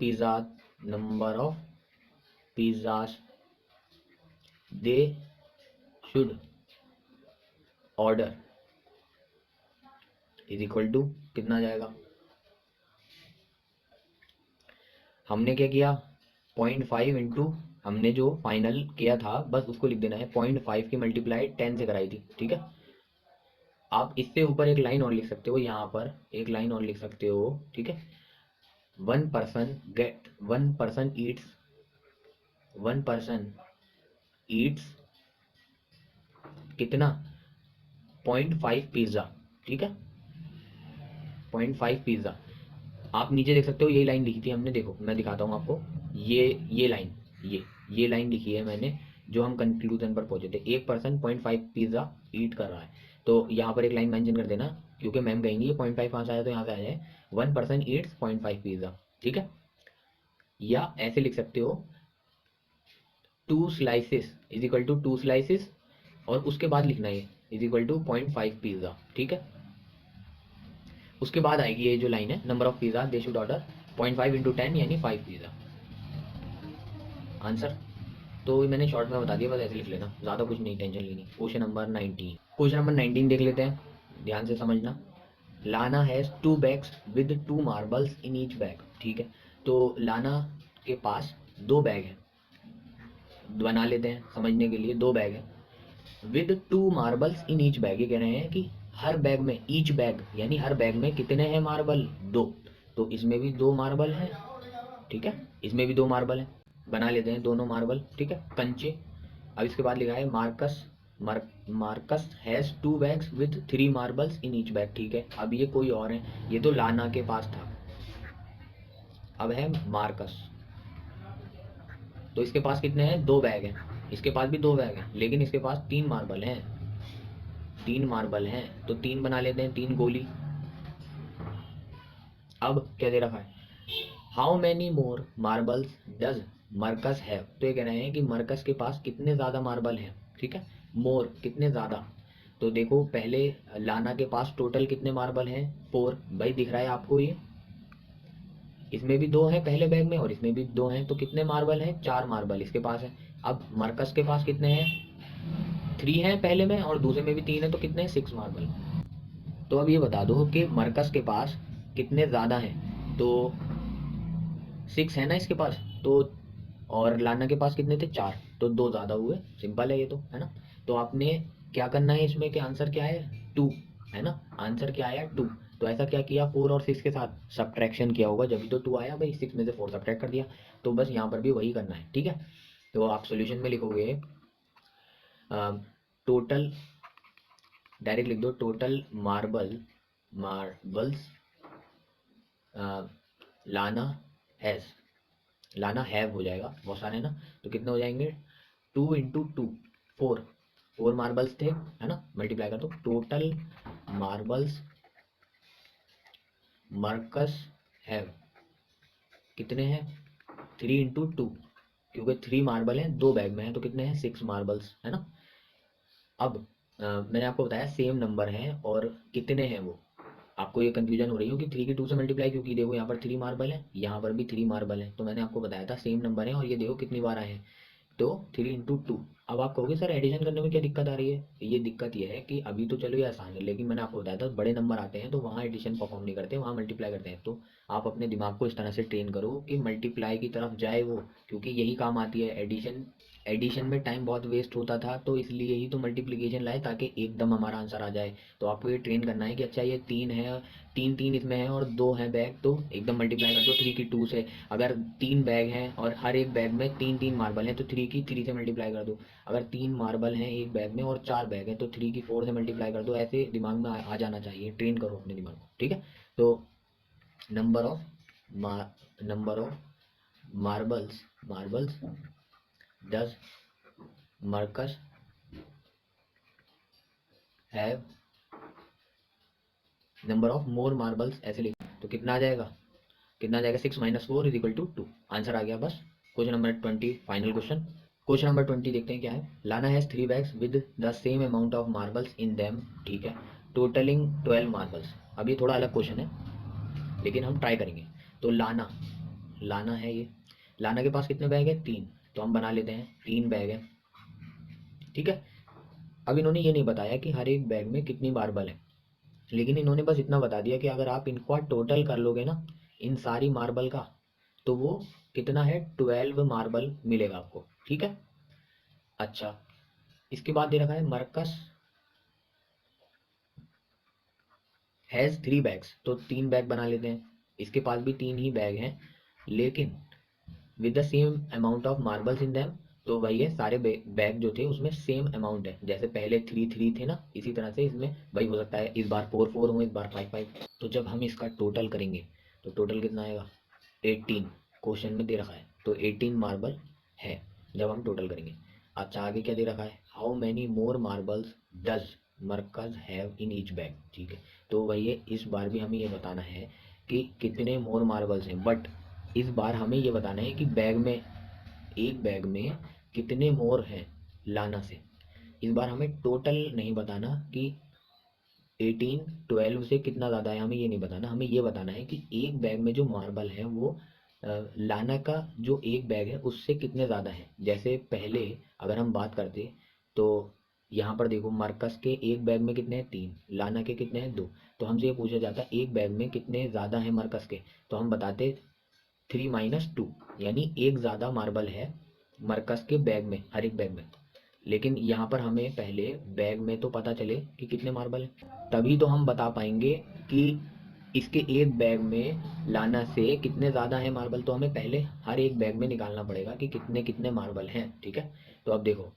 pizzas they should order is equal to कितना आ जाएगा। हमने क्या किया, 0.5 इंटू हमने जो फाइनल किया था बस उसको लिख देना है। 0.5 की मल्टीप्लाई 10 से कराई थी, ठीक है। आप इससे ऊपर एक लाइन और लिख सकते हो, यहाँ पर एक लाइन और लिख सकते हो, ठीक है। वन पर्सन ईट्स कितना, 0.5 पिज्ज़ा, ठीक है। 0.5 पिज्ज़ा। आप नीचे देख सकते हो यही लाइन लिखी थी हमने, देखो मैं दिखाता हूँ आपको। ये लाइन, ये लाइन लिखी है मैंने, जो हम कंक्लूजन पर पहुंचे थे। एक पर्सन 0.5 पिज्ज़ा ईट कर रहा है, तो यहाँ पर एक लाइन मेंशन कर देना, क्योंकि मैम कहेंगी ये 0.5 कहाँ से आया, तो यहाँ से आ जाए वन पर्सन ईट्स 0.5 पिज्ज़ा, ठीक है। या ऐसे लिख सकते हो 2 slices is equal to 2 slices, और उसके बाद लिखना है इज इक्वल टू 0.5 पिज्ज़ा, ठीक है। उसके बाद आएगी ये जो लाइन है, number of pizza they should order 0.5 into 10 यानी 5 पिज्ज़ा। आंसर तो मैंने शॉर्ट में बता दिया, बस ऐसे लिख लेना, ज़्यादा कुछ नहीं टेंशन लेनी। क्वेश्चन नंबर 19 देख लेते हैं, ध्यान से समझना। लाना has 2 bags with 2 marbles in each bag, ठीक है। तो लाना के पास 2 बैग हैं, बना लेते हैं समझने के लिए, 2 बैग हैं with 2 marbles in each bag. ये कह रहे हैं कि हर बैग में, ईच बैग यानी हर बैग में कितने हैं मार्बल, 2। तो इसमें भी 2 मार्बल हैं, ठीक है, इसमें भी 2 मार्बल हैं, बना लेते हैं दोनों मार्बल, ठीक है, कंचे। अब इसके बाद लिखा है Marcus has 2 bags with 3 marbles in each bag, ठीक है। अब ये कोई और है, ये तो लाना के पास था, अब है मार्कस। तो इसके पास कितने हैं, 2 बैग हैं, इसके पास भी 2 बैग हैं, लेकिन इसके पास 3 मार्बल हैं, 3 मार्बल हैं, तो 3 बना लेते हैं, 3 गोली। अब क्या दे रखा है, how many more marbles does Marcus have. तो ये कह रहे हैं कि मरकस के पास कितने ज़्यादा मार्बल हैं, ठीक है। मोर कितने ज़्यादा, तो देखो पहले लाना के पास टोटल कितने मार्बल हैं, 4, भाई दिख रहा है आपको ये, इसमें भी 2 हैं पहले बैग में और इसमें भी 2 हैं, तो कितने मार्बल हैं, 4 मार्बल इसके पास है। अब मरकस के पास कितने हैं, 3 हैं पहले में और दूसरे में भी 3 है, तो कितने हैं, 6 मार्बल। तो अब ये बता दो कि मरकस के पास कितने ज़्यादा हैं, तो 6 है ना इसके पास, तो और लाना के पास कितने थे, 4, तो 2 ज़्यादा हुए, सिंपल है ये तो, है ना। तो आपने क्या करना है इसमें, कि आंसर क्या है, 2, है ना, आंसर क्या आया, 2। तो ऐसा क्या किया, 4 और 6 के साथ सब्ट्रैक्शन किया होगा, जब भी तो 2 आया, भाई 6 में से 4 सब्ट्रैक्ट कर दिया। तो बस यहाँ पर भी वही करना है, ठीक है। तो आप सोल्यूशन में लिखोगे टोटल, डायरेक्ट लिख दो, टोटल मार्बल्स लाना हैज़, लाना हैव हो जाएगा, बहुत सारे है ना, तो कितने हो जाएंगे, 2 इंटू 2, 4 मार्बल्स थे, है ना, मल्टीप्लाई कर दो। टोटल मार्बल्स मरकस हैव कितने हैं, 3 इंटू 2, क्योंकि 3 मार्बल हैं 2 बैग में है, तो कितने हैं, 6 मार्बल्स, है ना। अब मैंने आपको बताया सेम नंबर है और कितने हैं वो, आपको ये कंफ्यूजन हो रही हो कि 3 की 2 से मल्टीप्लाई, क्योंकि देखो यहाँ पर 3 मार्बल है, यहाँ पर भी 3 मार्बल है, तो मैंने आपको बताया था सेम नंबर है, और ये देखो कितनी बार आए हैं, तो 3 इंटू 2। अब आप कहोगे सर एडिशन करने में क्या दिक्कत आ रही है, ये दिक्कत ये है कि अभी तो चलो ये आसान है, लेकिन मैंने आपको बताया था बड़े नंबर आते हैं तो वहाँ एडिशन परफॉर्म नहीं करते, वहाँ मल्टीप्लाई करते हैं। तो आप अपने दिमाग को इस तरह से ट्रेन करो कि मल्टीप्लाई की तरफ जाए वो, क्योंकि यही काम आती है। एडिशन में टाइम बहुत वेस्ट होता था, तो इसलिए ही तो मल्टीप्लिकेशन लाए, ताकि एकदम हमारा आंसर आ जाए। तो आपको ये ट्रेन करना है कि अच्छा ये 3 है, 3 इसमें है और 2 हैं बैग, तो एकदम मल्टीप्लाई कर दो 3 की 2 से। अगर 3 बैग हैं और हर एक बैग में 3 मार्बल हैं, तो 3 की 3 से मल्टीप्लाई कर दो। अगर 3 मार्बल हैं एक बैग में और 4 बैग हैं, तो 3 की 4 से मल्टीप्लाई कर दो। ऐसे दिमाग में आ जाना चाहिए, ट्रेन करो अपने दिमाग को, ठीक है। तो number of number of marbles marbles does Marcus have number of more marbles, ऐसे लिख, तो कितना आ जाएगा, कितना आ जाएगा 6 - 4 = 2। आंसर आ गया बस। Question number 20 final question. Question number 20 देखते हैं क्या है। लाना has 3 bags with the same amount of marbles in them, ठीक है, टोटलिंग 12 मार्बल्स। अब ये थोड़ा अलग क्वेश्चन है लेकिन हम ट्राई करेंगे। तो लाना लाना है ये, लाना के पास कितने बैग है, 3, तो हम बना लेते हैं 3 बैग है, ठीक है। अब इन्होंने ये नहीं बताया कि हर एक बैग में कितनी मार्बल है, लेकिन इन्होंने बस इतना बता दिया कि अगर आप इनको टोटल कर लोगे ना, इन सारी मार्बल का, तो वो कितना है, 12 मार्बल मिलेगा आपको, ठीक है। अच्छा, इसके बाद दे रखा है मरकस हैज़ 3 बैग्स, तो 3 बैग बना लेते हैं। इसके पास भी 3 ही बैग हैं, लेकिन with the same amount of marbles in them, तो वही है, सारे बैग जो थे उसमें सेम अमाउंट है, जैसे पहले 3 3 थे ना, इसी तरह से इसमें वही हो सकता है, इस बार 4 4 होंगे, इस बार 5 5। तो जब हम इसका टोटल करेंगे तो टोटल कितना आएगा, 18, क्वेश्चन में दे रखा है, तो 18 मार्बल है जब हम टोटल करेंगे। अच्छा, आगे क्या दे रखा है, how many more marbles does Markaz have in each bag, ठीक है। तो वही है, इस बार भी हमें ये बताना है कि कितने मोर मार्बल्स हैं, बट इस बार हमें ये बताना है कि बैग में, एक बैग में कितने मोर हैं लाना से। इस बार हमें टोटल नहीं बताना कि 18 12 से कितना ज़्यादा है, हमें ये नहीं बताना, हमें ये बताना है कि एक बैग में जो मार्बल है वो लाना का जो एक बैग है उससे कितने ज़्यादा है। जैसे पहले अगर हम बात करते, तो यहाँ पर देखो, मार्कस के एक बैग में कितने हैं, 3, लाना के कितने हैं, 2। तो हमसे ये पूछा जाता एक बैग में कितने ज़्यादा हैं मार्कस के, तो हम बताते 3 - 2, यानी एक ज़्यादा मार्बल है मरकस के बैग में, हर एक बैग में। लेकिन यहाँ पर हमें पहले बैग में तो पता चले कि कितने मार्बल है, तभी तो हम बता पाएंगे कि इसके एक बैग में लाना से कितने ज़्यादा है मार्बल। तो हमें पहले हर एक बैग में निकालना पड़ेगा कि कितने कितने मार्बल हैं, ठीक है। तो अब देखो,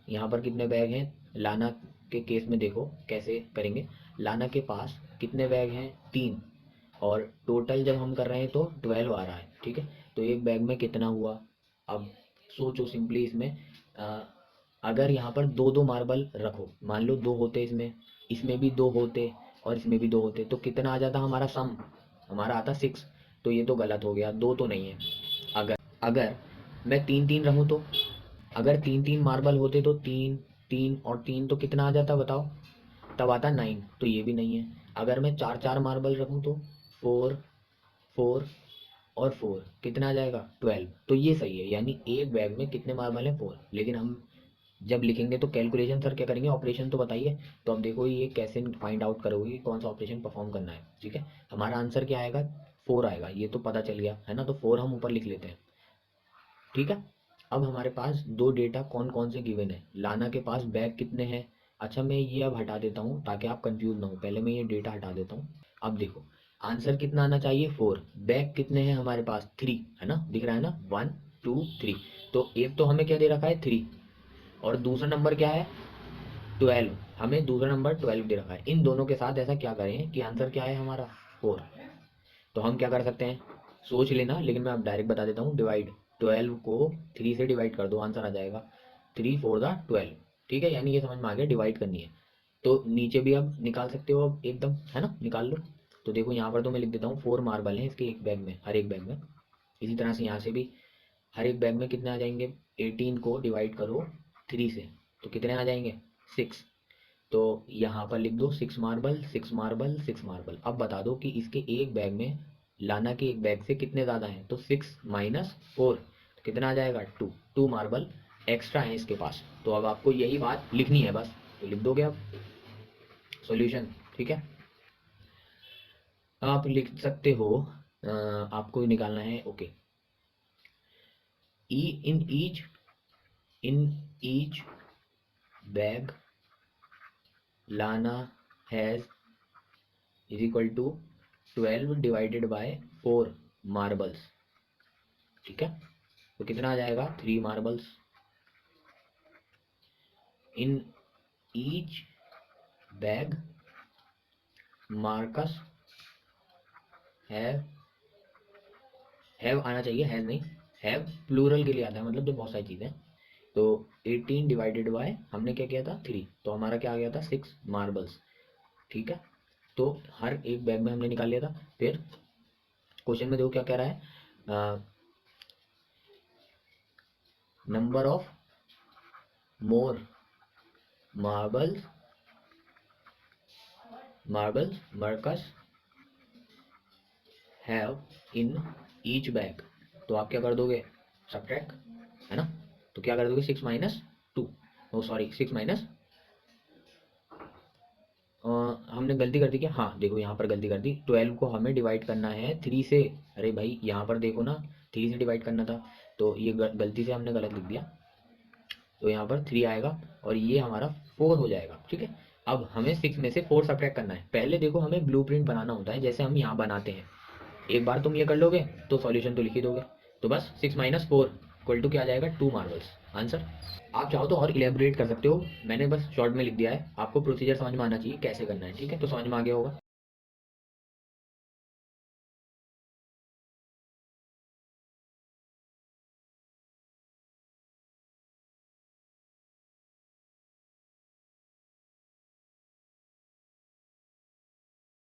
यहाँ पर कितने बैग हैं लाना के केस में, देखो कैसे करेंगे। लाना के पास कितने बैग हैं, 3, और टोटल जब हम कर रहे हैं तो 12 आ रहा है, ठीक है। तो एक बैग में कितना हुआ, अब सोचो सिंपली इसमें, अ, अगर यहाँ पर दो दो मार्बल रखो, मान लो 2 होते इसमें, इसमें भी 2 होते और इसमें भी 2 होते, तो कितना आ जाता हमारा सम, हमारा आता 6। तो ये तो गलत हो गया, 2 तो नहीं है। अगर अगर मैं 3 3 रहूँ तो, अगर 3 3 मार्बल होते तो 3 3 और 3 तो कितना आ जाता बताओ, तब आता 9, तो ये भी नहीं है। अगर मैं 4 4 मार्बल रखूँ तो 4 4 और 4 कितना आ जाएगा, 12, तो ये सही है, यानी एक बैग में कितने मार्बल हैं, 4। लेकिन हम जब लिखेंगे तो कैलकुलेशन सर क्या करेंगे, ऑपरेशन तो बताइए। तो अब देखो ये कैसे फाइंड आउट करोगे कि कौन सा ऑपरेशन परफॉर्म करना है, ठीक है। हमारा आंसर क्या आएगा, 4 आएगा, ये तो पता चल गया है ना, तो 4 हम ऊपर लिख लेते हैं, ठीक है। अब हमारे पास दो डेटा कौन कौन से गिवन है, लाना के पास बैग कितने हैं। अच्छा, मैं ये अब हटा देता हूँ ताकि आप कंफ्यूज ना हो, पहले मैं ये डेटा हटा देता हूँ। अब देखो, आंसर कितना आना चाहिए, 4, बैग कितने हैं हमारे पास, 3 है ना, दिख रहा है ना, 1 2 3। तो एक तो हमें क्या दे रखा है, 3, और दूसरा नंबर क्या है, 12, हमें दूसरा नंबर 12 दे रखा है। इन दोनों के साथ ऐसा क्या करें कि आंसर क्या है हमारा, 4। तो हम क्या कर सकते हैं, सोच लेना, लेकिन मैं अब डायरेक्ट बता देता हूँ, डिवाइड, 12 को 3 से डिवाइड कर दो, आंसर आ जाएगा 3 4 12, ठीक है। यानी ये समझ में आ गया, डिवाइड करनी है। तो नीचे भी अब निकाल सकते हो, अब एकदम है ना, निकाल लो। तो देखो यहाँ पर तो मैं लिख देता हूँ 4 मार्बल हैं इसके एक बैग में, हर एक बैग में। इसी तरह से यहाँ से भी हर एक बैग में कितने आ जाएंगे, 18 को डिवाइड करो 3 से, तो कितने आ जाएंगे, 6। तो यहाँ पर लिख दो 6 मार्बल 6 मार्बल 6 मार्बल। अब बता दो कि इसके एक बैग में लाना के एक बैग से कितने ज़्यादा हैं, तो 6 - 4, तो कितना आ जाएगा, 2, 2 मार्बल एक्स्ट्रा है इसके पास। तो अब आपको यही बात लिखनी है बस, तो लिख दोगे अब सॉल्यूशन, ठीक है। आप लिख सकते हो, आपको निकालना है, ओके। ई इन ईच बैग लाना has is equal to 12 divided by 4 marbles, ठीक है। तो कितना आ जाएगा, 3 marbles. In each bag Marcus have have आना चाहिए, हैज़ नहीं। हैव प्लूरल के लिए आता है, मतलब जब बहुत सारी चीज़ें। तो 18 डिवाइडेड बाय हमने क्या किया था 3, तो हमारा क्या आ गया था 6 मार्बल्स। ठीक है, तो हर एक बैग में हमने निकाल लिया था। फिर क्वेश्चन में देखो क्या कह रहा है, number of more marbles Marcus have in each bag. तो आप क्या कर दोगे, सब्ट्रैक्ट, है ना। तो क्या कर दोगे 6 माइनस 2, ओ सॉरी 6 माइनस, हमने गलती कर दी क्या, हाँ देखो यहाँ पर गलती कर दी। 12 को हमें डिवाइड करना है 3 से। अरे भाई यहाँ पर देखो ना, 3 से डिवाइड करना था, तो ये गलती से हमने गलत लिख दिया। तो यहाँ पर 3 आएगा और ये हमारा 4 हो जाएगा। ठीक है, अब हमें 6 में से 4 सब्ट्रैक्ट करना है। पहले देखो हमें ब्लूप्रिंट बनाना होता है, जैसे हम यहाँ बनाते हैं। एक बार तुम ये कर लोगे तो सॉल्यूशन तो लिख ही दोगे। तो बस 6 माइनस 4 इक्वल टू क्या आ जाएगा, 2 मार्बल्स, आंसर। आप चाहो तो और इलेबोरेट कर सकते हो, मैंने बस शॉर्ट में लिख दिया है। आपको प्रोसीजर समझ में आना चाहिए कैसे करना है, ठीक है, तो समझ में आ गया होगा।